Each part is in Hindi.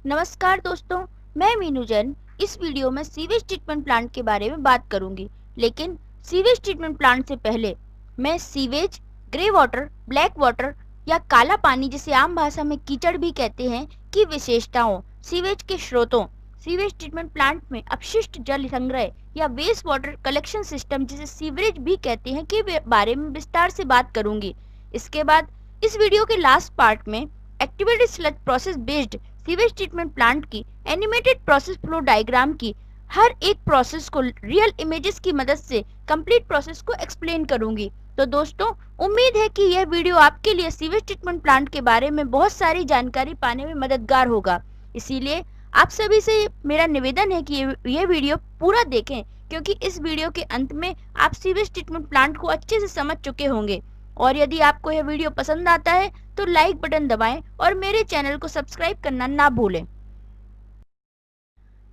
नमस्कार दोस्तों, मैं मीनू जैन। इस वीडियो में सीवेज ट्रीटमेंट प्लांट के बारे में बात करूंगी। लेकिन सीवेज ट्रीटमेंट प्लांट से पहले मैं sewage, grey water, black water या काला पानी, जिसे आम भाषा में कीचड़ भी कहते हैं, की विशेषताओं, सीवेज के स्रोतों, सीवेज ट्रीटमेंट प्लांट में अपशिष्ट जल संग्रह या वेस्ट वाटर कलेक्शन सिस्टम, जिसे सीवरेज भी कहते हैं, के बारे में विस्तार से बात करूंगी। इसके बाद इस वीडियो के लास्ट पार्ट में activated sludge process based sewage treatment plant की एनिमेटेड प्रोसेस फ्लो डायग्राम की हर एक प्रोसेस को रियल इमेजेस की मदद से कंप्लीट प्रोसेस को एक्सप्लेन करूंगी। तो दोस्तों, उम्मीद है कि यह वीडियो आपके लिए सीवेज ट्रीटमेंट प्लांट के बारे में बहुत सारी जानकारी पाने में मददगार होगा। इसीलिए आप सभी से मेरा निवेदन है कि ये वीडियो पूरा देखें, क्योंकि इस वीडियो के अंत में आप सीवेज ट्रीटमेंट प्लांट को अच्छे से समझ चुके होंगे। और यदि आपको यह वीडियो पसंद आता है तो लाइक बटन दबाएं और मेरे चैनल को सब्सक्राइब करना ना भूलें।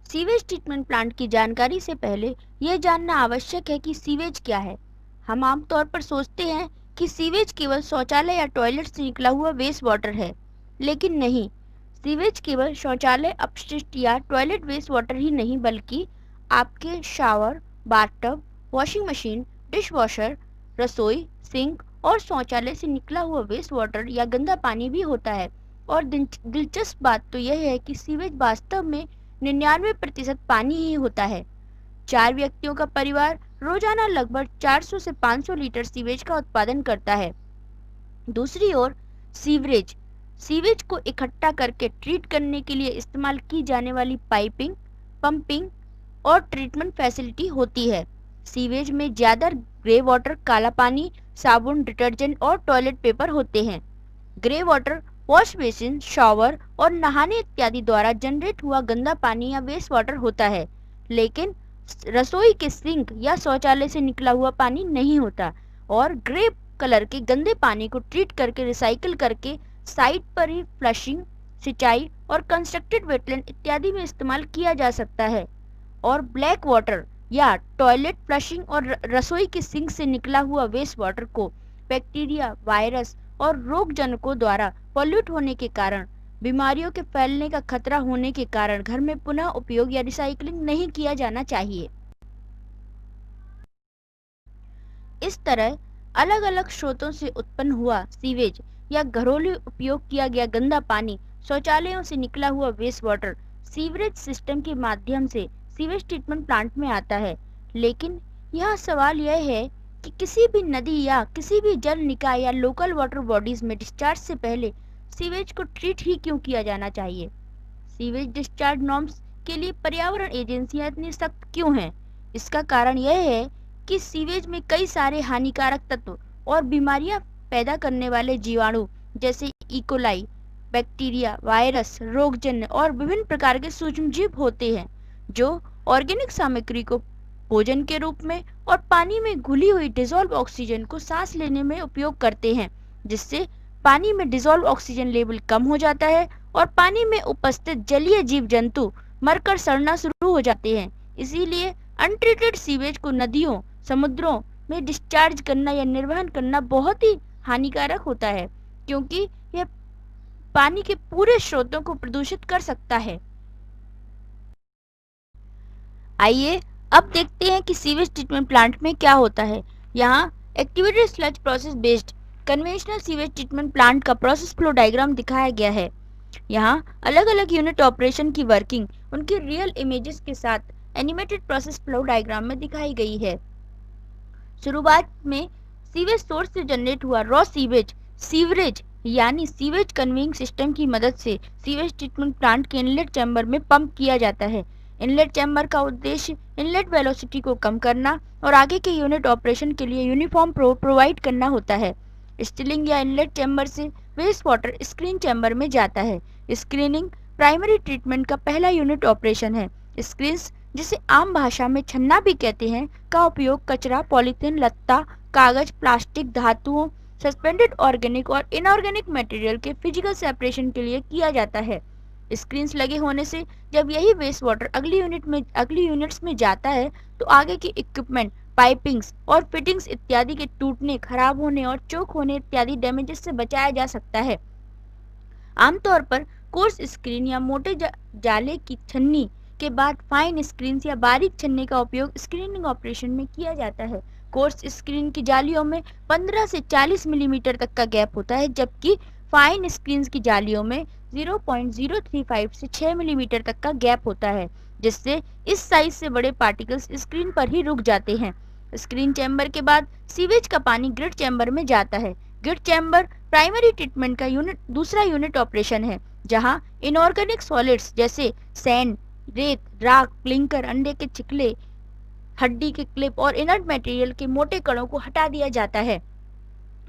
सीवेज ट्रीटमेंट प्लांट की जानकारी से पहले यह जानना आवश्यक है कि सीवेज क्या है। हम आमतौर पर सोचते हैं कि सीवेज केवल शौचालय या टॉयलेट से निकला हुआ वेस्ट वाटर है, लेकिन नहीं। सीवेज केवल शौचालय अपशिष्ट या टॉयलेट वेस्ट वाटर ही नहीं, बल्कि आपके shower, bathtub, washing machine, dish washer, रसोई, सिंक और शौचालय से निकला हुआ वेस्ट वाटर या गंदा पानी भी होता है। और दिलचस्प बात तो यह है कि सीवेज वास्तव में 99% पानी ही होता है। 4 व्यक्तियों का परिवार रोजाना लगभग 400 से 500 लीटर सीवेज का उत्पादन करता है। दूसरी ओर सीवरेज, सीवेज को इकट्ठा करके ट्रीट करने के लिए इस्तेमाल की जाने वाली पाइपिंग, पंपिंग और ट्रीटमेंट फैसिलिटी होती है। सीवेज में ज्यादा ग्रे वाटर, काला पानी, साबुन, डिटर्जेंट और टॉयलेट पेपर होते हैं। Grey water wash basin, shower और नहाने इत्यादि द्वारा जनरेट हुआ गंदा पानी या वेस्ट वाटर होता है, लेकिन रसोई के सिंक या शौचालय से निकला हुआ पानी नहीं होता। और ग्रे कलर के गंदे पानी को ट्रीट करके रिसाइकिल करके साइट पर ही फ्लशिंग, सिंचाई और कंस्ट्रक्टेड वेटलैंड इत्यादि में इस्तेमाल किया जा सकता है। और ब्लैक वाटर या टॉयलेट फ्लशिंग और रसोई के सिंक से निकला हुआ वेस्ट वाटर को बैक्टीरिया, वायरस और रोगजनकों द्वारा पॉल्यूट होने के कारण, बीमारियों के फैलने का खतरा होने के कारण घर में पुनः उपयोग या रिसाइकलिंग नहीं किया जाना चाहिए। इस तरह अलग अलग स्रोतों से उत्पन्न हुआ सीवेज या घरेलू उपयोग किया गया गंदा पानी, शौचालयों से निकला हुआ वेस्ट वाटर सीवरेज सिस्टम के माध्यम से सीवेज ट्रीटमेंट प्लांट में आता है। लेकिन यह सवाल यह है कि किसी भी नदी या किसी भी जल निकाय या लोकल वाटर बॉडीज में डिस्चार्ज से पहले सीवेज को ट्रीट ही क्यों किया जाना चाहिए? सीवेज डिस्चार्ज नॉर्म्स के लिए पर्यावरण एजेंसियां इतनी सख्त क्यों हैं? इसका कारण यह है कि सीवेज में कई सारे हानिकारक तत्व और बीमारियां पैदा करने वाले जीवाणु, जैसे इकोलाई, बैक्टीरिया, वायरस, रोगजन्य और विभिन्न प्रकार के सूक्ष्मजीव होते हैं, जो ऑर्गेनिक सामग्री को भोजन के रूप में और पानी में घुली हुई डिसॉल्व ऑक्सीजन को सांस लेने में उपयोग करते हैं, जिससे पानी में डिसॉल्व ऑक्सीजन लेवल कम हो जाता है और पानी में उपस्थित जलीय जीव जंतु मरकर सड़ना शुरू हो जाते हैं। इसीलिए अनट्रीटेड सीवेज को नदियों, समुद्रों में डिस्चार्ज करना या निर्वहन करना बहुत ही हानिकारक होता है, क्योंकि यह पानी के पूरे स्रोतों को प्रदूषित कर सकता है। आइए अब देखते हैं कि सीवेज ट्रीटमेंट प्लांट में क्या होता है। यहाँ activated sludge process based conventional sewage treatment plant का प्रोसेस फ्लो डायग्राम दिखाया गया है। यहाँ अलग अलग यूनिट ऑपरेशन की वर्किंग उनकी रियल इमेजेस के साथ एनिमेटेड प्रोसेस फ्लो डायग्राम में दिखाई गई है। शुरुआत में सीवेज सोर्स से जनरेट हुआ रॉ सीवेज सीवरेज यानी सीवेज कन्वेइंग सिस्टम की मदद से सीवेज ट्रीटमेंट प्लांट के इनलेट चैम्बर में पंप किया जाता है। इनलेट चैम्बर का उद्देश्य इनलेट वेलोसिटी को कम करना और आगे के यूनिट ऑपरेशन के लिए यूनिफॉर्म प्रोवाइड करना होता है। स्टिलिंग या इनलेट चैम्बर से वेस्ट वाटर स्क्रीन चैम्बर में जाता है। स्क्रीनिंग प्राइमरी ट्रीटमेंट का पहला यूनिट ऑपरेशन है। स्क्रीन्स, जिसे आम भाषा में छन्ना भी कहते हैं, का उपयोग कचरा, पॉलीथीन, लत्ता, कागज, प्लास्टिक, धातुओं, सस्पेंडेड ऑर्गेनिक और इनऑर्गेनिक मटेरियल के फिजिकल सेपरेशन के लिए किया जाता है। स्क्रीन्स लगे होने से जब यही वेस्ट वाटर अगली यूनिट्स में जाता है, तो आगे की इक्विपमेंट, पाइपिंग्स और फिटिंग्स इत्यादि के टूटने, खराब होने और चोक होने इत्यादि डैमेजेस से बचाया जा सकता है। आमतौर पर कोर्स स्क्रीन या मोटे जाले की छन्नी के बाद फाइन स्क्रीन या बारीक छन्नी का उपयोग स्क्रीनिंग ऑपरेशन में किया जाता है। कोर्स स्क्रीन की जालियों में 15 से 40 मिलीमीटर तक का गैप होता है, जबकि फाइन स्क्रीन की जालियों में 0.035 से 6 मिलीमीटर तक का गैप होता है, जिससे इस साइज से बड़े पार्टिकल्स स्क्रीन पर ही रुक जाते हैं। स्क्रीन चैम्बर के बाद सीवेज का पानी ग्रिड चैम्बर में जाता है। ग्रिड चैम्बर प्राइमरी ट्रीटमेंट का दूसरा यूनिट ऑपरेशन है, जहां इनऑर्गेनिक सॉलिड्स जैसे सैंड, रेत, राख, क्लिंकर, अंडे के छिकले, हड्डी के क्लिप और इनर्ट मटेरियल के मोटे कणों को हटा दिया जाता है।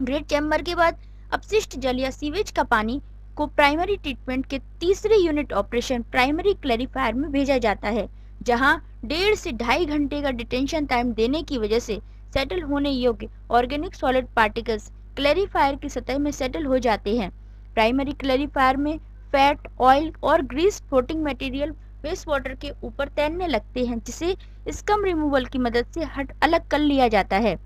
ग्रिड चैम्बर के बाद अपशिष्ट जल या सीवेज का पानी को प्राइमरी ट्रीटमेंट के तीसरे यूनिट ऑपरेशन प्राइमरी क्लैरिफायर में भेजा जाता है, जहां 1.5 से 2.5 घंटे का डिटेंशन टाइम देने की वजह से सेटल होने योग्य ऑर्गेनिक सॉलिड पार्टिकल्स क्लैरिफायर की सतह में सेटल हो जाते हैं। प्राइमरी क्लैरिफायर में फैट, ऑयल और grease floating material waste water के ऊपर तैरने लगते हैं, जिसे स्कम रिमूवल की मदद से अलग कर लिया जाता है।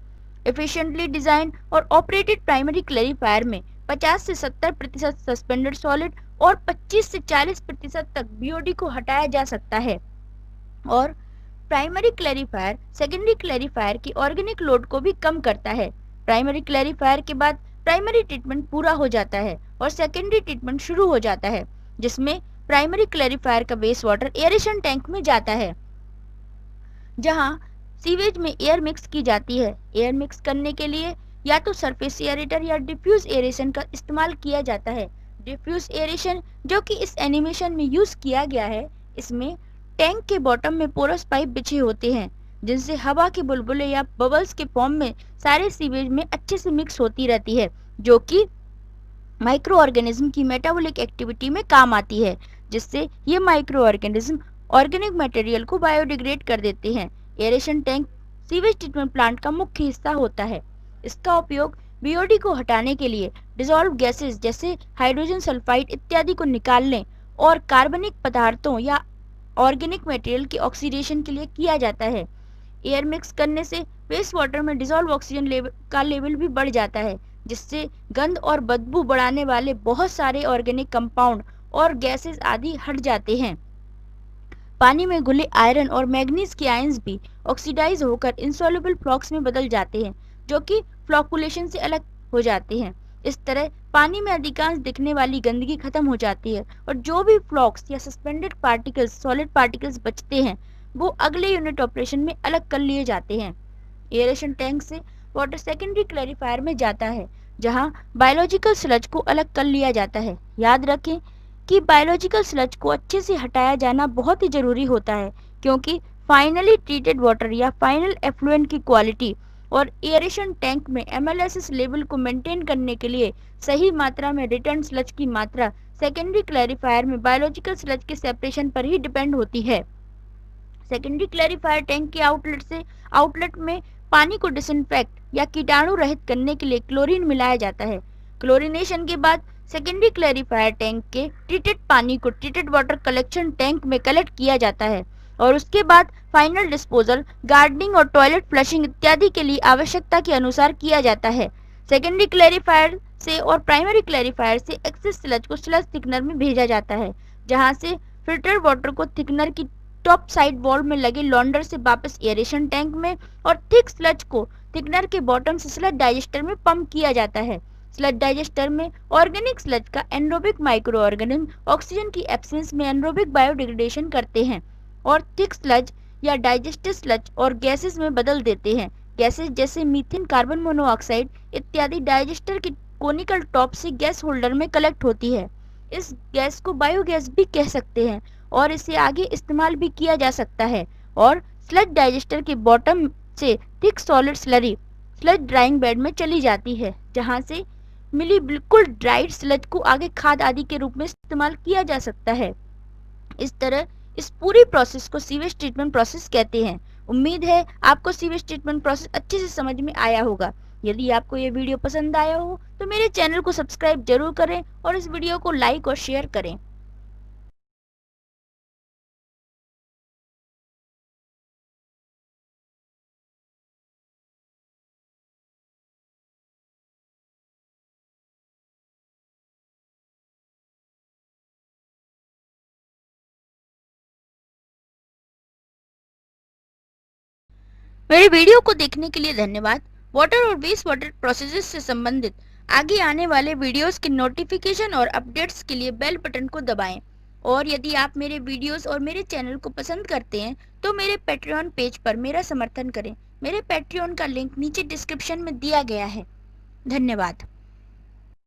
एफिशिएंटली डिजाइन और ऑपरेटेड प्राइमरी क्लैरिफायर में 50 से 70% सस्पेंडेड सॉलिड और 25 से 40% तक बीओडी को हटाया जा सकता है। और प्राइमरी क्लैरिफायर सेकेंडरी क्लैरिफायर की ऑर्गेनिक लोड को भी कम करता है। प्राइमरी क्लैरिफायर के बाद प्राइमरी ट्रीटमेंट पूरा हो जाता है और सेकेंडरी ट्रीटमेंट शुरू हो जाता है, जिसमें प्राइमरी क्लैरिफायर का वेस्ट वाटर एयरेशन टैंक में जाता है, जहां सीवेज में एयर मिक्स की जाती है। एयर मिक्स करने के लिए या तो सरफेस एरेटर या डिफ्यूज एरेशन का इस्तेमाल किया जाता है। डिफ्यूज एरेशन, जो कि इस एनिमेशन में यूज किया गया है, इसमें टैंक के बॉटम में पोरस पाइप बिछे होते हैं, जिनसे हवा के बुलबुले या बबल्स के फॉर्म में सारे सीवेज में अच्छे से मिक्स होती रहती है, जो कि माइक्रो ऑर्गेनिज्म की मेटाबॉलिक एक्टिविटी में काम आती है, जिससे ये माइक्रो ऑर्गेनिज्म ऑर्गेनिक मटेरियल को बायोडिग्रेड कर देते हैं। Aeration tank sewage treatment plant का मुख्य हिस्सा होता है। इसका उपयोग बीओडी को हटाने के लिए, डिसॉल्व गैसेस जैसे हाइड्रोजन सल्फाइड इत्यादि को निकालने और कार्बनिक पदार्थों या ऑर्गेनिक मटेरियल के ऑक्सीडेशन के लिए किया जाता है। एयर मिक्स करने से वेस्ट वाटर में डिसॉल्व ऑक्सीजन का लेवल भी बढ़ जाता है, जिससे गंध और बदबू बढ़ाने वाले बहुत सारे ऑर्गेनिक कंपाउंड और गैसेस आदि हट जाते हैं। पानी में घुले आयरन और मैग्नीज के आयंस भी ऑक्सीडाइज होकर इंसॉल्युबल फ्लॉक्स में बदल जाते हैं, जो कि फ्लॉकुलेशन से अलग हो जाते हैं। इस तरह पानी में अधिकांश दिखने वाली गंदगी खत्म हो जाती है और जो भी फ्लॉक्स या सस्पेंडेड पार्टिकल्स, सॉलिड पार्टिकल्स बचते हैं, वो अगले यूनिट ऑपरेशन में अलग कर लिए जाते हैं। एयरेशन टैंक से वाटर सेकेंडरी क्लैरिफायर में जाता है, जहां बायोलॉजिकल स्लज को अलग कर लिया जाता है। याद रखें कि बायोलॉजिकल स्लज को अच्छे से हटाया जाना बहुत ही जरूरी होता है, क्योंकि फाइनली ट्रीटेड वाटर या फाइनल एफ्लुएंट की क्वालिटी और एयरेशन टैंक में एमएलएसएस लेवल को मेंटेन करने के लिए सही मात्रा में रिटर्न स्लज की मात्रा सेकेंडरी क्लैरिफायर में बायोलॉजिकल स्लज के सेपरेशन पर ही डिपेंड होती है। सेकेंडरी क्लैरिफायर टैंक के आउटलेट में पानी को डिसइंफेक्ट या कीटाणु रहित करने के लिए क्लोरीन मिलाया जाता है। क्लोरीनेशन के बाद सेकेंडरी क्लैरिफायर टैंक के ट्रीटेड पानी को ट्रीटेड वाटर कलेक्शन टैंक में कलेक्ट किया जाता है और उसके बाद फाइनल डिस्पोजल, गार्डनिंग और टॉयलेट फ्लशिंग इत्यादि के लिए आवश्यकता के अनुसार किया जाता है। सेकेंडरी क्लैरिफायर से और प्राइमरी क्लैरिफायर से एक्सेस स्लज को स्लज थिकनर में भेजा जाता है, जहां से फिल्टर वाटर को थिकनर की टॉप साइड वॉल में लगे लॉन्डर से वापस एरेशन टैंक में और थिक स्लज को थिकनर के बॉटम से स्लज डाइजेस्टर में पंप किया जाता है। स्लज डाइजेस्टर में ऑर्गेनिक स्लज का एनरोबिक माइक्रो ऑर्गेनिज्म ऑक्सीजन की एब्सेंस में एनरोबिक बायोडिग्रेडेशन करते हैं और थिक स्लज या डाइजेस्टेड स्लज और गैसेस में बदल देते हैं। गैसेस जैसे मीथेन, कार्बन मोनोऑक्साइड इत्यादि डाइजेस्टर की कोनिकल टॉप से गैस होल्डर में कलेक्ट होती है। इस गैस को बायोगैस भी कह सकते हैं और इसे आगे इस्तेमाल भी किया जा सकता है। और स्लज डाइजेस्टर के बॉटम से thick solid slurry sludge drawing bed में चली जाती है, जहां से मिली बिल्कुल ड्राइड स्लज को आगे खाद आदि के रूप में इस्तेमाल किया जा सकता है। इस तरह इस पूरी प्रोसेस को सीवेज ट्रीटमेंट प्रोसेस कहते हैं। उम्मीद है आपको सीवेज ट्रीटमेंट प्रोसेस अच्छे से समझ में आया होगा। यदि आपको ये वीडियो पसंद आया हो तो मेरे चैनल को सब्सक्राइब जरूर करें और इस वीडियो को लाइक और शेयर करें। मेरे वीडियो को देखने के लिए धन्यवाद। वाटर और वेस्ट वाटर प्रोसेसेस से संबंधित आगे आने वाले वीडियोस के नोटिफिकेशन और अपडेट्स के लिए बेल बटन को दबाएं। और यदि आप मेरे वीडियोस और मेरे चैनल को पसंद करते हैं तो मेरे पैट्रियन पेज पर मेरा समर्थन करें। मेरे पैट्रियन का लिंक नीचे डिस्क्रिप्शन में दिया गया है। धन्यवाद।